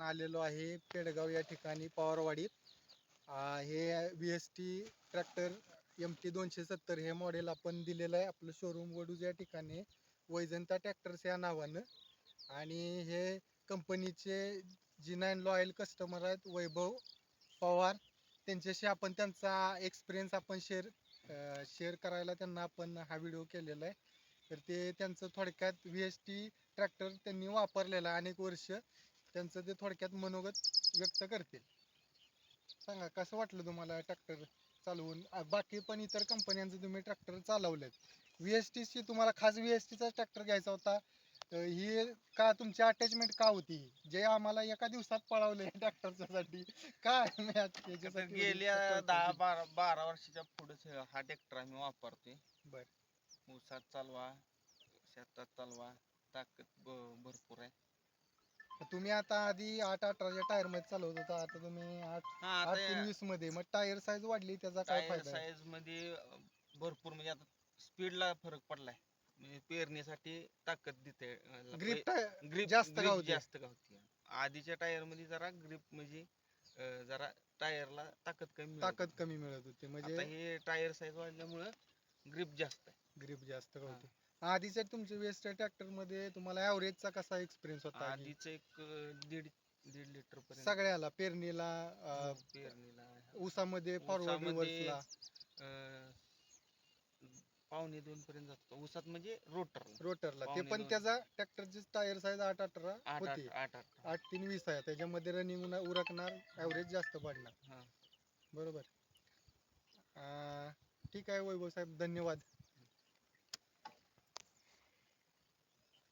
आलेलो आहे पेडगाव या ठिकाणी पवारवाडीत. हे VST ट्रॅक्टर MT 270 हे मॉडेल आपण दिलेलं आहे. आपलं शोरूम वडूज या ठिकाणी वैजंता ट्रॅक्टर्स या नावानं. आणि हे कंपनीचे G9 लॉयल कस्टमर आहेत वैभव पवार. त्यांच्याशी आपण त्यांचा एक्सपिरियन्स आपण शेअर करायला त्यांना आपण हा व्हिडिओ केलेला आहे. तर ते त्यांचं थोडक्यात VST ट्रॅक्टर त्यांनी वापरलेला आहे अनेक वर्ष. त्यांचं ते थोडक्यात मनोगत व्यक्त करतील. सांगा कसं वाटलं तुम्हाला ट्रॅक्टर चालवून? बाकी पण इतर कंपन्यांचं तुम्ही ट्रॅक्टर चालवलेत. VSTची तुम्हाला खास VSTचा ट्रॅक्टर घ्यायचा होता. ही का तुमची अटॅचमेंट का होती? जे आम्हाला एका दिवसात पळवले ट्रॅक्टरसाठी काय याच्यासाठी गेल्या 10-12 वर्षाच्या पुढेच हा ट्रॅक्टर आम्ही वापरतोय. बर. ऊसात चालवा, शेतात चालवा, ताकद भरपूर आहे. तुम्ही आता आधी 8-18च्या टायर मध्ये चालवत होता, आता तुम्ही 8-3-20 मध्ये. मग टायर साईज वाढली, त्याचा काय टायर फायदा आहे? साईज मध्ये भरपूर म्हणजे आता स्पीडला फरक पडलाय. म्हणजे पेरणीसाठी ताकद देते. ग्रिप ग्रिप जास्त ग्रिप गावते. जास्त गावते. आधीच्या टायर मध्ये जरा ग्रिप म्हणजे जरा टायरला ताकद कमी मिळत ताकद होती. कमी मिळत होती आता म्हणजे हे टायर साईज वाढल्यामुळं ग्रिप जास्त आहे. ग्रिप जास्त गावते. आधीच्या तुमच्या वेस्ट ट्रॅक्टर मध्ये तुम्हाला ॲव्हरेजचा कसा एक्सपिरियन्स होता? आधीच एक दीड लिटर पर्यंत सगळ्याला पेरणीला, पेरणीला ऊसामध्ये, फॉरवर्ड ऊसामध्ये रिव्हर्सला, 1.25-2 पर्यंत जातो ऊसात म्हणजे रोटरला. रोटरला. ते पण 1.25-2 त्याचा ट्रॅक्टरची टायर साईज 8-18 होती. 8-8 8-3-20 आहे. त्याच्यामध्ये रनिंग उरकणार, ॲव्हरेज जास्त पडणार. हा. बरोबर. ठीक आहे वैभव साहेब, धन्यवाद.